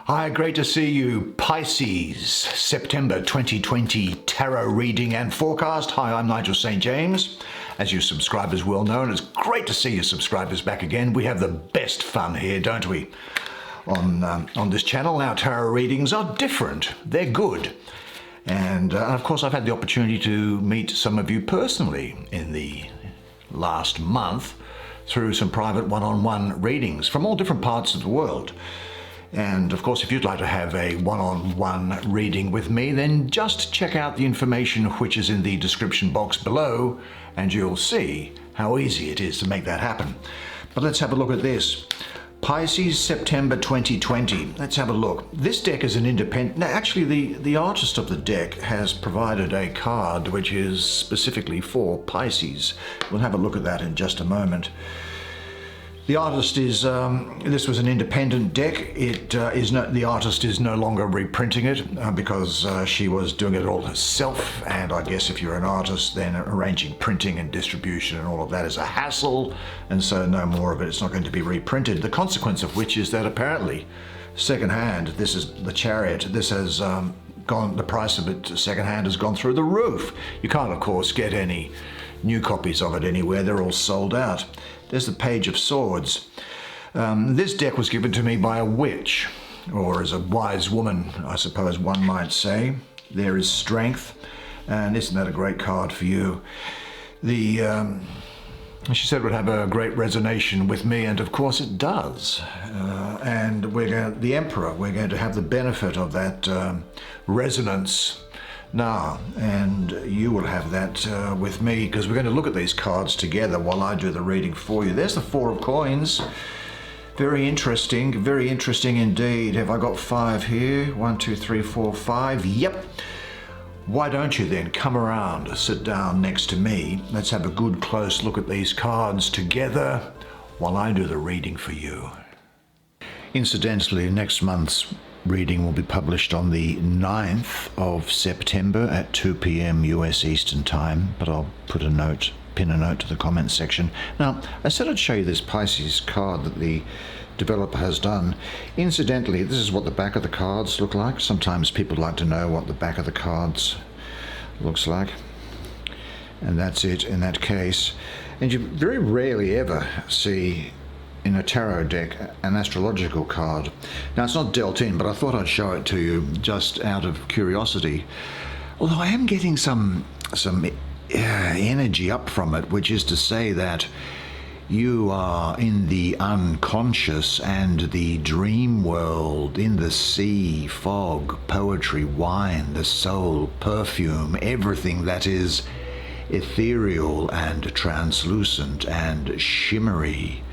Hi, great to see you. Pisces September 2020 tarot reading and forecast. Hi, I'm Nigel Saint James. As you subscribers will know, and it's great to see you subscribers back again. We have the best fun here, don't we? On this channel, our tarot readings are different. They're good. And of course, I've had the opportunity to meet some of you personally in the last month through some private one-on-one readings from all different parts of the world. And of course, if you'd like to have a one-on-one reading with me, then just check out the information which is in the description box below, and you'll see how easy it is to make that happen. But let's have a look at this. Pisces September 2020. Let's have a look. This deck is an independent... Now, actually, the artist of the deck has provided a card which is specifically for Pisces. We'll have a look at that in just a moment. The artist is, this was an independent deck. The artist is no longer reprinting it because she was doing it all herself. And I guess if you're an artist, then arranging printing and distribution and all of that is a hassle. And so no more of it. It's not going to be reprinted. The consequence of which is that apparently secondhand, this is the Chariot, this has gone, the price of it secondhand has gone through the roof. You can't, of course, get any new copies of it anywhere. They're all sold out. There's the Page of Swords. This deck was given to me by a witch, or as a wise woman, I suppose one might say. There is strength, and isn't that a great card for you? She said it would have a great resonance with me, and of course it does. And the Emperor, we're going to have the benefit of that resonance now, and you will have that with me, because we're going to look at these cards together while I do the reading for you. There's the Four of Coins. Very interesting indeed. Have I got 5 here? 1, 2, 3, 4, 5. Yep. Why don't you then come around, sit down next to me. Let's have a good close look at these cards together while I do the reading for you. Incidentally, next month's reading will be published on the 9th of September at 2 p.m. US Eastern Time, but I'll pin a note to the comments section. Now, I said I'd show you this Pisces card that the developer has done. Incidentally, this is what the back of the cards look like. Sometimes people like to know what the back of the cards looks like. And that's it in that case. And you very rarely ever see in a tarot deck an astrological card. Now, it's not dealt in, but I thought I'd show it to you just out of curiosity. Although I am getting some energy up from it, which is to say that you are in the unconscious and the dream world, in the sea, fog, poetry, wine, the soul, perfume, everything that is ethereal and translucent and shimmery.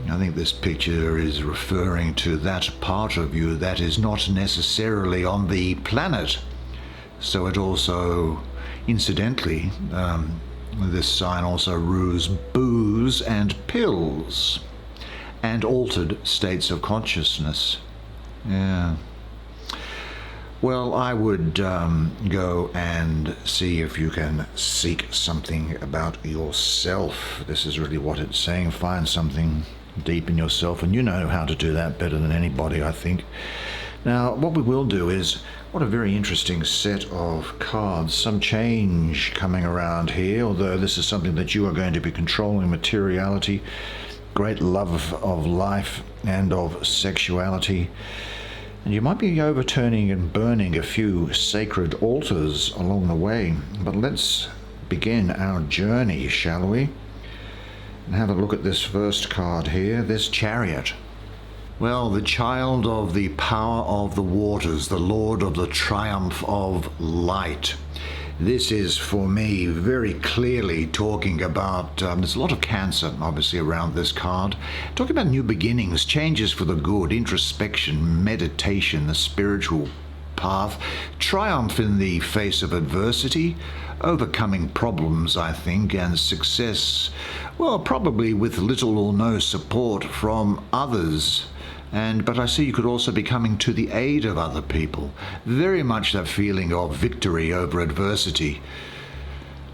I think this picture is referring to that part of you that is not necessarily on the planet. So it also, incidentally, this sign also rules booze and pills and altered states of consciousness. Yeah. Well, I would go and see if you can seek something about yourself. This is really what it's saying. Find something deep in yourself, and you know how to do that better than anybody, I think. Now, what we will do is, what a very interesting set of cards. Some change coming around here, although this is something that you are going to be controlling. Materiality, great love of life and of sexuality. And you might be overturning and burning a few sacred altars along the way. But let's begin our journey, shall we? And have a look at this first card here, this Chariot. Well, the child of the power of the waters, the lord of the triumph of light. This is, for me, very clearly talking about, there's a lot of Cancer, obviously, around this card. Talking about new beginnings, changes for the good, introspection, meditation, the spiritual path, triumph in the face of adversity, overcoming problems, I think, and success, well, probably with little or no support from others. But I see you could also be coming to the aid of other people. Very much that feeling of victory over adversity.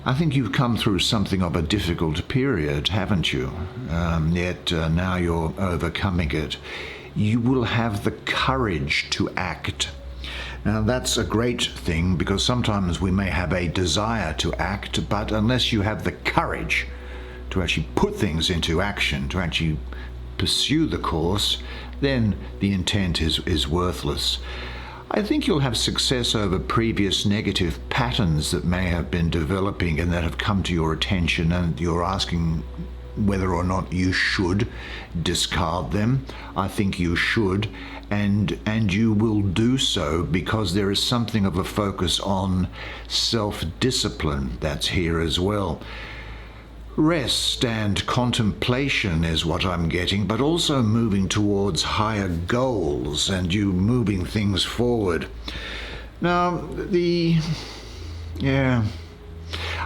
I think you've come through something of a difficult period, haven't you? Yet now you're overcoming it. you will have the courage to act. Now that's a great thing, because sometimes we may have a desire to act, but unless you have the courage to actually put things into action, to actually pursue the course, then the intent is worthless. I think you'll have success over previous negative patterns that may have been developing and that have come to your attention, and you're asking whether or not you should discard them. I think you should, and you will do so, because there is something of a focus on self-discipline that's here as well. Rest and contemplation is what I'm getting, but also moving towards higher goals and you moving things forward. Now,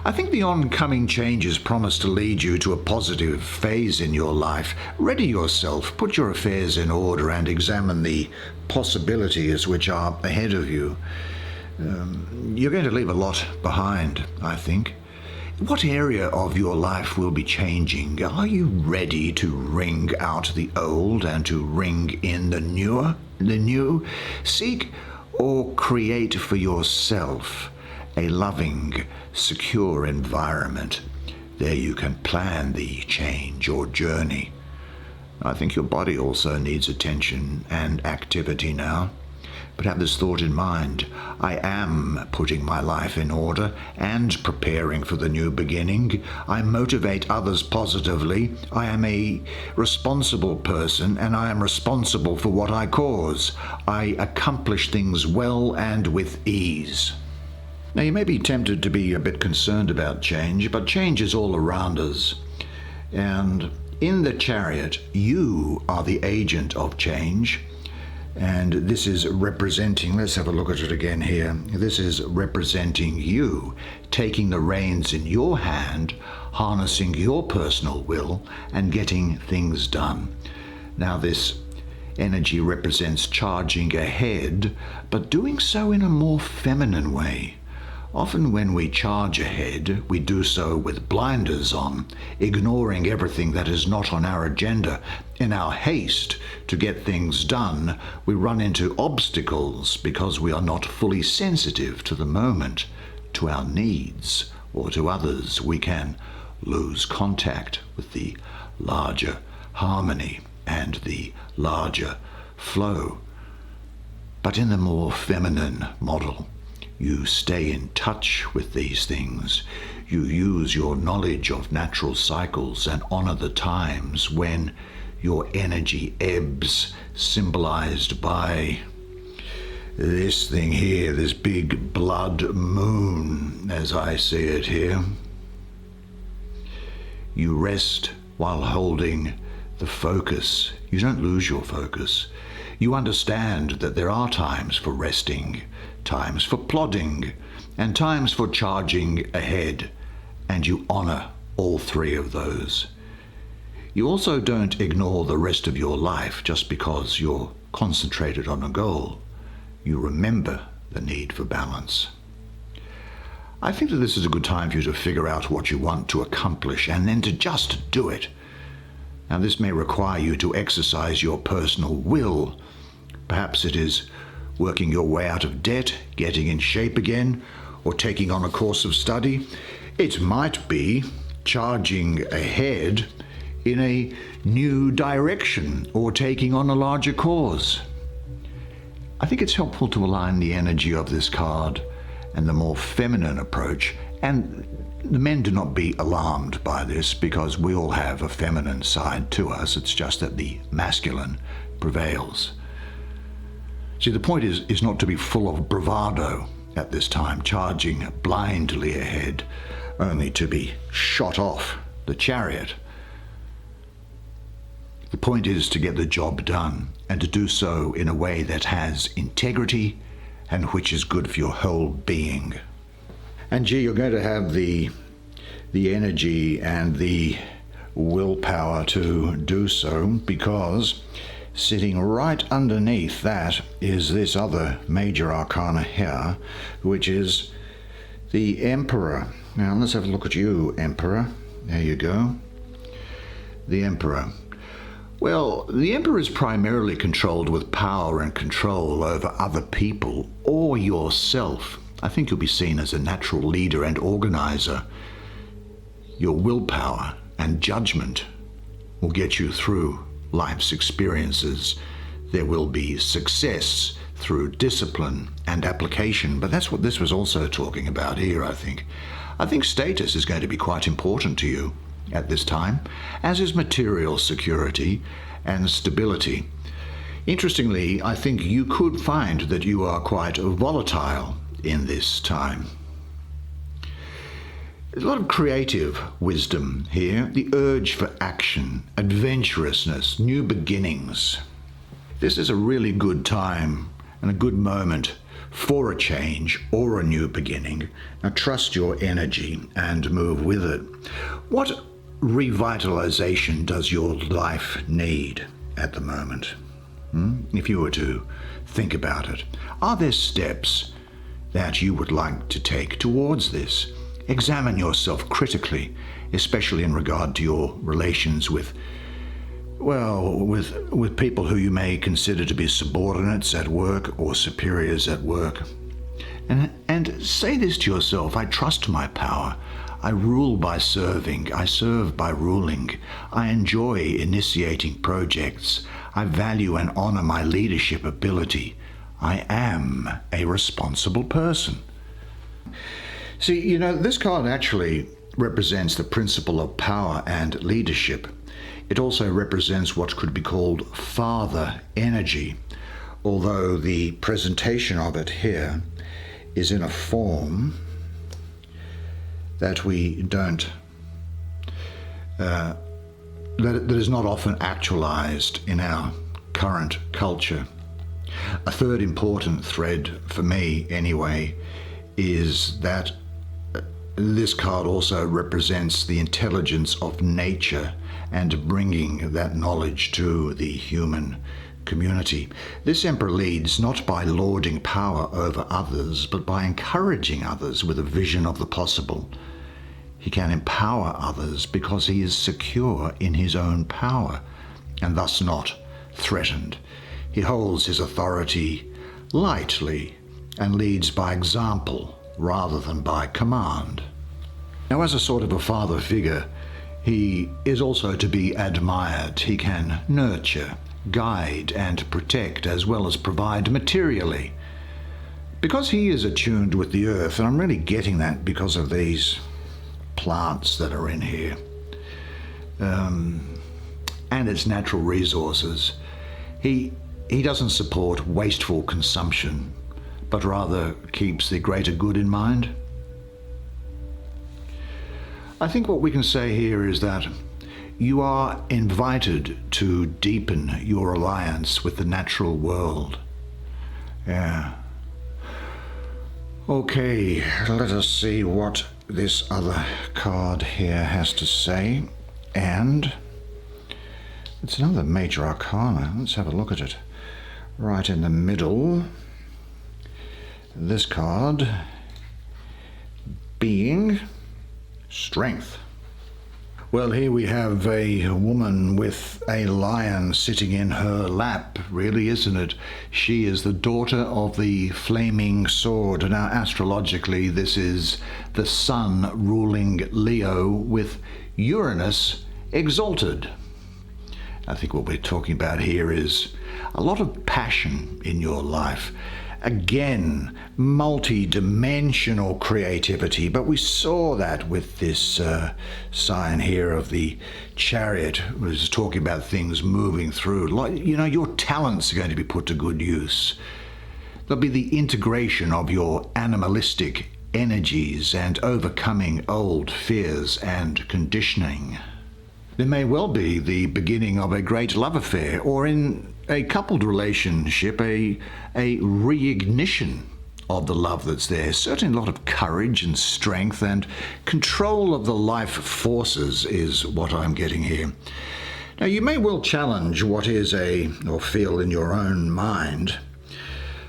I think the oncoming changes promise to lead you to a positive phase in your life. Ready yourself, put your affairs in order, and examine the possibilities which are ahead of you. You're going to leave a lot behind, I think. What area of your life will be changing? Are you ready to ring out the old and to ring in the new? Seek or create for yourself a loving, secure environment. There you can plan the change or journey. I think your body also needs attention and activity now. But have this thought in mind: I am putting my life in order and preparing for the new beginning. I motivate others positively. I am a responsible person, and I am responsible for what I cause. I accomplish things well and with ease. Now, you may be tempted to be a bit concerned about change, but change is all around us. And in the Chariot, you are the agent of change. And this is representing, let's have a look at it again here. This is representing you taking the reins in your hand, harnessing your personal will, and getting things done. Now, this energy represents charging ahead, but doing so in a more feminine way. Often when we charge ahead, we do so with blinders on, ignoring everything that is not on our agenda. In our haste to get things done, we run into obstacles because we are not fully sensitive to the moment, to our needs, or to others. We can lose contact with the larger harmony and the larger flow. But in the more feminine model, you stay in touch with these things. You use your knowledge of natural cycles and honor the times when your energy ebbs, symbolized by this thing here, this big blood moon, as I see it here. You rest while holding the focus. You don't lose your focus. You understand that there are times for resting, times for plodding, and times for charging ahead, and you honor all three of those. You also don't ignore the rest of your life just because you're concentrated on a goal. You remember the need for balance. I think that this is a good time for you to figure out what you want to accomplish and then to just do it. Now, this may require you to exercise your personal will. Perhaps it is working your way out of debt, getting in shape again, or taking on a course of study. It might be charging ahead in a new direction or taking on a larger cause. I think it's helpful to align the energy of this card and the more feminine approach, and the men do not be alarmed by this because we all have a feminine side to us. It's just that the masculine prevails. See, the point is not to be full of bravado at this time, charging blindly ahead, only to be shot off the chariot. The point is to get the job done, and to do so in a way that has integrity and which is good for your whole being. And gee, you're going to have the energy and the willpower to do so, because sitting right underneath that is this other major arcana here, which is the Emperor. Now let's have a look at you, Emperor. There you go. The Emperor. Well, the Emperor is primarily controlled with power and control over other people or yourself. I think you'll be seen as a natural leader and organizer. Your willpower and judgment will get you through life's experiences. There will be success through discipline and application, but that's what this was also talking about here, I think. I think status is going to be quite important to you at this time, as is material security and stability. Interestingly, I think you could find that you are quite volatile in this time. There's a lot of creative wisdom here, the urge for action, adventurousness, new beginnings. This is a really good time and a good moment for a change or a new beginning. Now trust your energy and move with it. What revitalization does your life need at the moment? If you were to think about it, are there steps that you would like to take towards this? Examine yourself critically, especially in regard to your relations with people who you may consider to be subordinates at work or superiors at work. And say this to yourself: I trust my power. I rule by serving. I serve by ruling. I enjoy initiating projects. I value and honor my leadership ability. I am a responsible person. See, this card actually represents the principle of power and leadership. It also represents what could be called father energy, although the presentation of it here is in a form that we don't, that is not often actualized in our current culture. A third important thread, for me anyway, is that this card also represents the intelligence of nature and bringing that knowledge to the human community. This emperor leads not by lording power over others, but by encouraging others with a vision of the possible. He can empower others because he is secure in his own power and thus not threatened. He holds his authority lightly and leads by example rather than by command. Now, as a sort of a father figure, he is also to be admired. He can nurture, guide, and protect, as well as provide materially. Because he is attuned with the earth, and I'm really getting that because of these plants that are in here, and its natural resources, he doesn't support wasteful consumption, but rather keeps the greater good in mind. I think what we can say here is that you are invited to deepen your alliance with the natural world. Yeah. Okay, let us see what this other card here has to say. And it's another major arcana. Let's have a look at it. Right in the middle, this card being strength. Well, here we have a woman with a lion sitting in her lap, really, isn't it? She is the daughter of the flaming sword. Now, astrologically, this is the sun ruling Leo with Uranus exalted. I think what we're talking about here is a lot of passion in your life. Again, multi-dimensional creativity, but we saw that with this sign here of the Chariot. It was talking about things moving through. Like, your talents are going to be put to good use. There'll be the integration of your animalistic energies and overcoming old fears and conditioning. There may well be the beginning of a great love affair, or in a coupled relationship, a reignition of the love that's there. Certainly a lot of courage and strength and control of the life forces is what I'm getting here. Now, you may well challenge what is or feel in your own mind,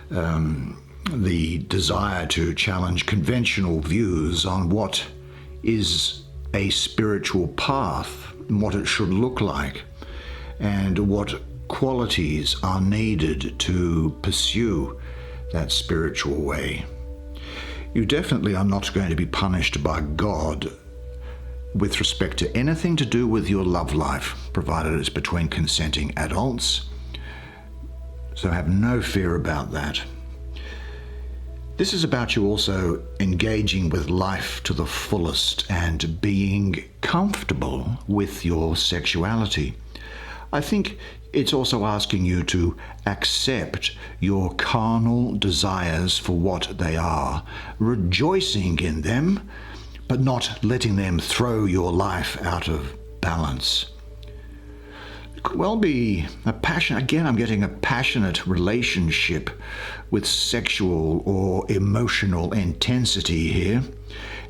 the desire to challenge conventional views on what is a spiritual path and what it should look like. and what qualities are needed to pursue that spiritual way. You definitely are not going to be punished by God with respect to anything to do with your love life, provided it's between consenting adults. So have no fear about that. This is about you also engaging with life to the fullest and being comfortable with your sexuality. I think it's also asking you to accept your carnal desires for what they are, rejoicing in them, but not letting them throw your life out of balance. It could well be a passion, again I'm getting a passionate relationship with sexual or emotional intensity here.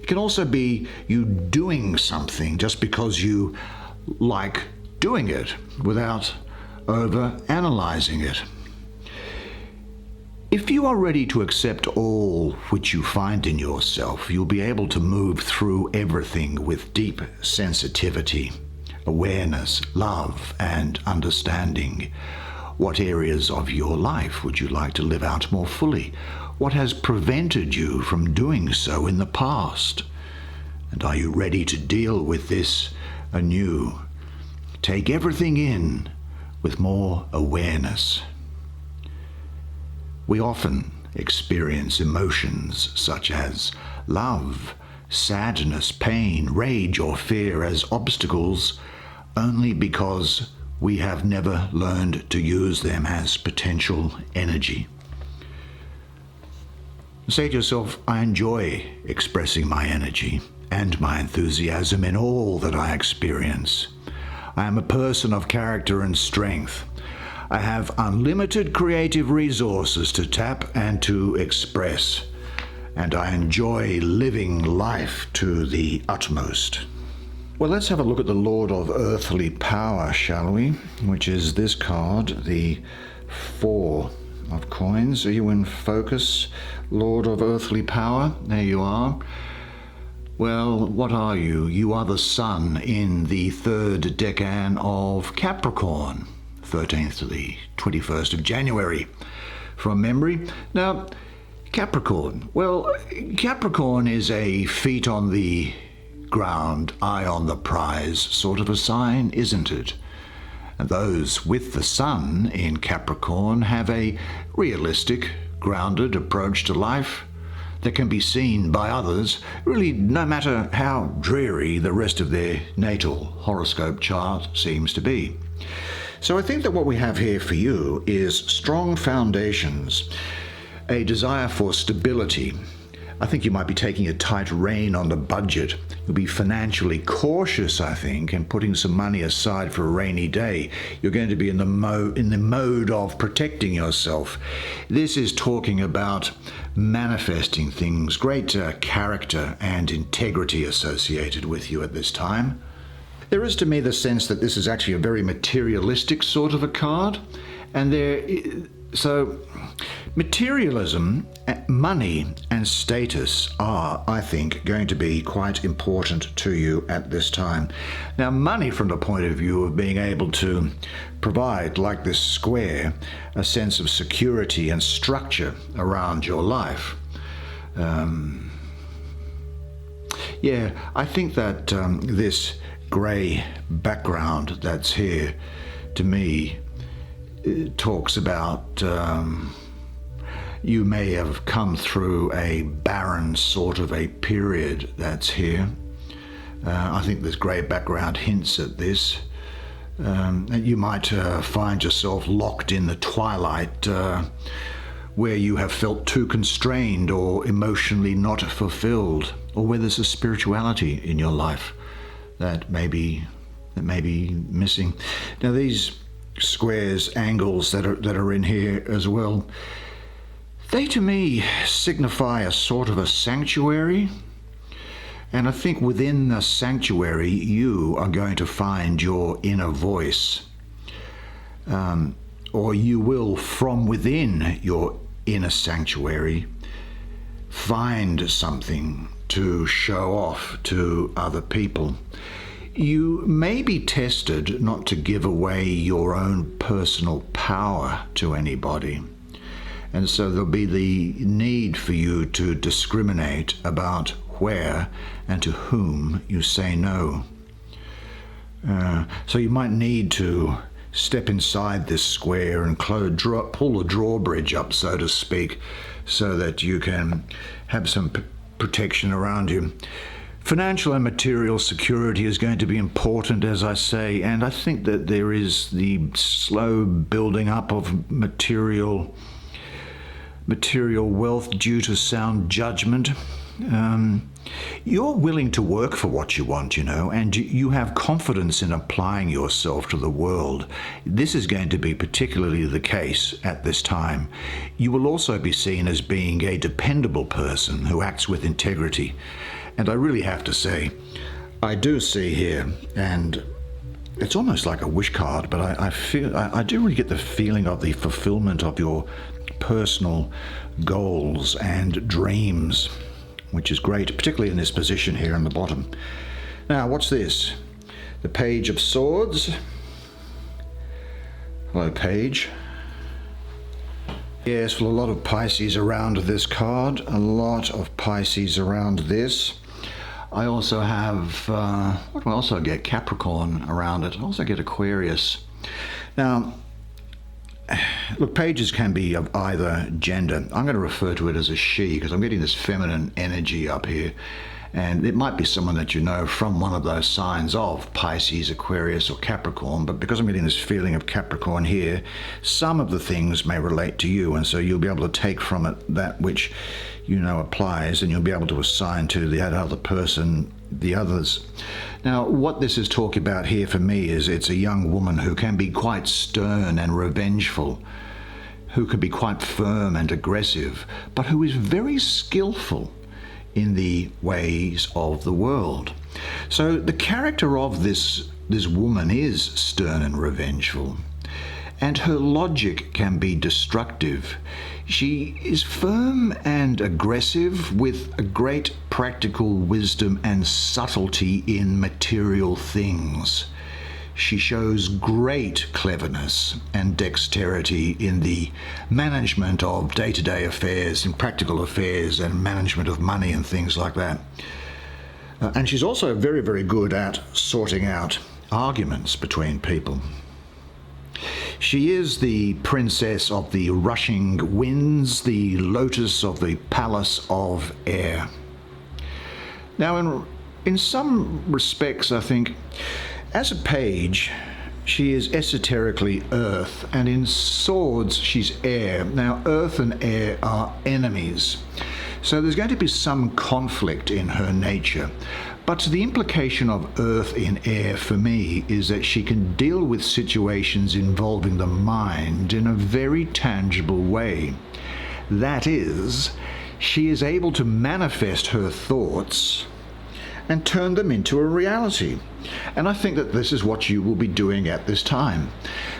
It can also be you doing something just because you like doing it without over-analyzing it. If you are ready to accept all which you find in yourself, you'll be able to move through everything with deep sensitivity, awareness, love, and understanding. What areas of your life would you like to live out more fully? What has prevented you from doing so in the past? And are you ready to deal with this anew? Take everything in with more awareness. We often experience emotions such as love, sadness, pain, rage, or fear as obstacles only because we have never learned to use them as potential energy. Say to yourself, I enjoy expressing my energy and my enthusiasm in all that I experience. I am a person of character and strength. I have unlimited creative resources to tap and to express, and I enjoy living life to the utmost. Well, let's have a look at the Lord of Earthly Power, shall we? Which is this card, the Four of Coins. Are you in focus, Lord of Earthly Power? There you are. Well, what are you? You are the sun in the third decan of Capricorn, 13th to the 21st of January, from memory. Now, Capricorn. Well, Capricorn is a feet on the ground, eye on the prize sort of a sign, isn't it? And those with the sun in Capricorn have a realistic, grounded approach to life that can be seen by others, really no matter how dreary the rest of their natal horoscope chart seems to be. So I think that what we have here for you is strong foundations, a desire for stability. I think you might be taking a tight rein on the budget. You'll be financially cautious, I think, and putting some money aside for a rainy day. You're going to be in the mode of protecting yourself. This is talking about manifesting things, great character and integrity associated with you at this time. There is to me the sense that this is actually a very materialistic sort of a card, and so materialism, money and status are, I think, going to be quite important to you at this time. Now, money from the point of view of being able to provide, like this square, a sense of security and structure around your life. I think that this grey background that's here, to me, talks about you may have come through a barren sort of a period that's here. I think this grey background hints at this. You might find yourself locked in the twilight where you have felt too constrained or emotionally not fulfilled, or where there's a spirituality in your life that may be missing. Now these squares, angles that are in here as well, they to me signify a sort of a sanctuary, and I think within the sanctuary you are going to find your inner voice, or you will from within your inner sanctuary find something to show off to other people. You may be tested not to give away your own personal power to anybody. And so there'll be the need for you to discriminate about where and to whom you say no. So you might need to step inside this square and pull the drawbridge up, so to speak, so that you can have some protection around you. Financial and material security is going to be important, as I say, and I think that there is the slow building up of material wealth due to sound judgment. You're willing to work for what you want, and you have confidence in applying yourself to the world. This is going to be particularly the case at this time. You will also be seen as being a dependable person who acts with integrity. And I really have to say, I do see here, and it's almost like a wish card, but I do really get the feeling of the fulfillment of your personal goals and dreams, which is great, particularly in this position here on the bottom. Now, what's this? The Page of Swords. Hello, Page. Yes, well, a lot of Pisces around this card. A lot of Pisces around this. I also have, what do I also get? Capricorn around it. I also get Aquarius. Now, look, pages can be of either gender. I'm going to refer to it as a she because I'm getting this feminine energy up here. And it might be someone that you know from one of those signs of Pisces, Aquarius, or Capricorn. But because I'm getting this feeling of Capricorn here, some of the things may relate to you. And so you'll be able to take from it that which applies, and you'll be able to assign to that other person the others. Now, what this is talking about here for me is it's a young woman who can be quite stern and revengeful, who can be quite firm and aggressive, but who is very skillful in the ways of the world. So the character of this woman is stern and revengeful, and her logic can be destructive. She is firm and aggressive with a great practical wisdom and subtlety in material things. She shows great cleverness and dexterity in the management of day-to-day affairs and practical affairs and management of money and things like that. And she's also very, very good at sorting out arguments between people. She is the princess of the rushing winds, the lotus of the palace of air. Now, in some respects, I think, as a page, she is esoterically earth, and in swords, she's air. Now, earth and air are enemies, so there's going to be some conflict in her nature. But the implication of earth in air for me is that she can deal with situations involving the mind in a very tangible way. That is, she is able to manifest her thoughts and turn them into a reality. And I think that this is what you will be doing at this time.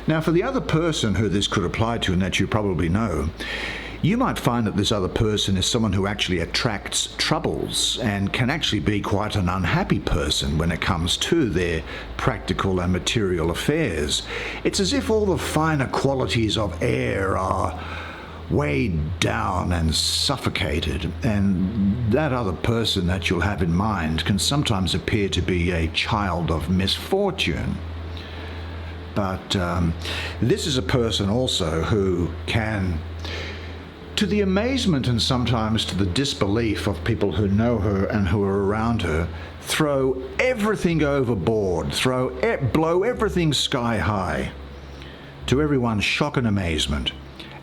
Now, for the other person who this could apply to, and that you probably know, you might find that this other person is someone who actually attracts troubles and can actually be quite an unhappy person when it comes to their practical and material affairs. It's as if all the finer qualities of air are weighed down and suffocated, and that other person that you'll have in mind can sometimes appear to be a child of misfortune. But this is a person also who can, to the amazement and sometimes to the disbelief of people who know her and who are around her, throw everything overboard, blow everything sky high, to everyone's shock and amazement.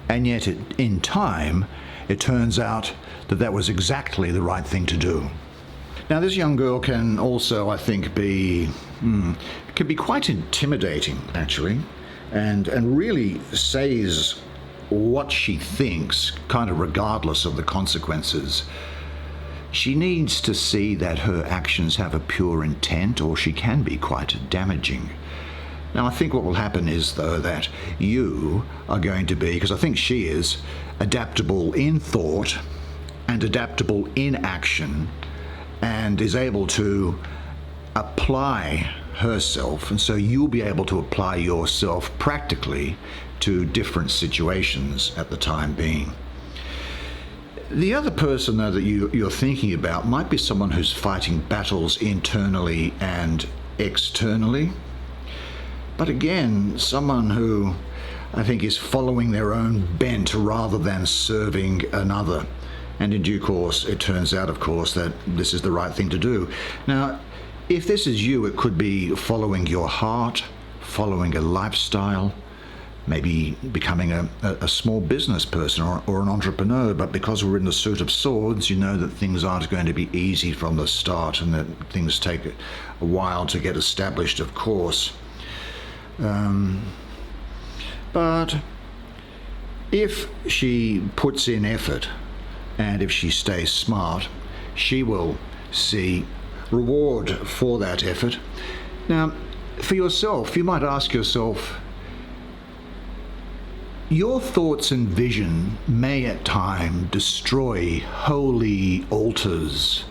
And yet, in time, it turns out that that was exactly the right thing to do. Now, this young girl can also, I think, can be quite intimidating, actually, and really says what she thinks, kind of regardless of the consequences. She needs to see that her actions have a pure intent, or she can be quite damaging. Now, I think what will happen is, though, that you are going to be, because I think she is, adaptable in thought and adaptable in action, and is able to apply herself, and so you'll be able to apply yourself practically to different situations at the time being. The other person, though, that you're thinking about might be someone who's fighting battles internally and externally. But again, someone who I think is following their own bent rather than serving another. And in due course, it turns out, of course, that this is the right thing to do. Now, if this is you, it could be following your heart, following a lifestyle, maybe becoming a small business person or an entrepreneur. But because we're in the suit of swords, you know that things aren't going to be easy from the start, and that things take a while to get established, of course. But if she puts in effort and if she stays smart, she will see reward for that effort. Now, for yourself, you might ask yourself, your thoughts and vision may at times destroy holy altars.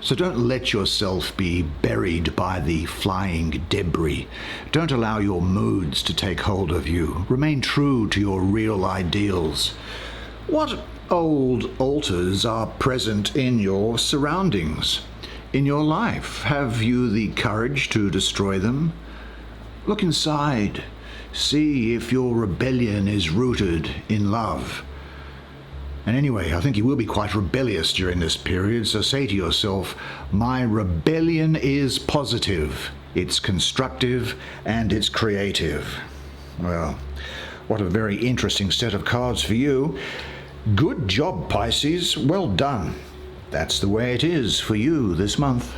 So don't let yourself be buried by the flying debris. Don't allow your moods to take hold of you. Remain true to your real ideals. What old altars are present in your surroundings, in your life? Have you the courage to destroy them? Look inside. See if your rebellion is rooted in love. And anyway, I think you will be quite rebellious during this period, so say to yourself, my rebellion is positive, it's constructive, and it's creative. Well, what a very interesting set of cards for you. Good job, Pisces. Well done. That's the way it is for you this month.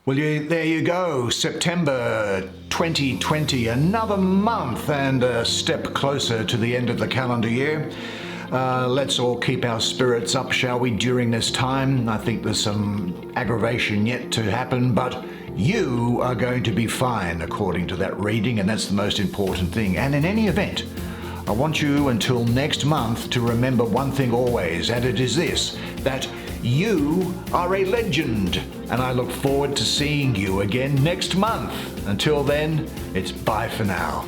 Well, there you go. September 2020, another month and a step closer to the end of the calendar year. Let's all keep our spirits up, shall we, during this time. I think there's some aggravation yet to happen, but you are going to be fine according to that reading, and that's the most important thing. And in any event, I want you until next month to remember one thing always, and it is this, that you are a legend, and I look forward to seeing you again next month. Until then, it's bye for now.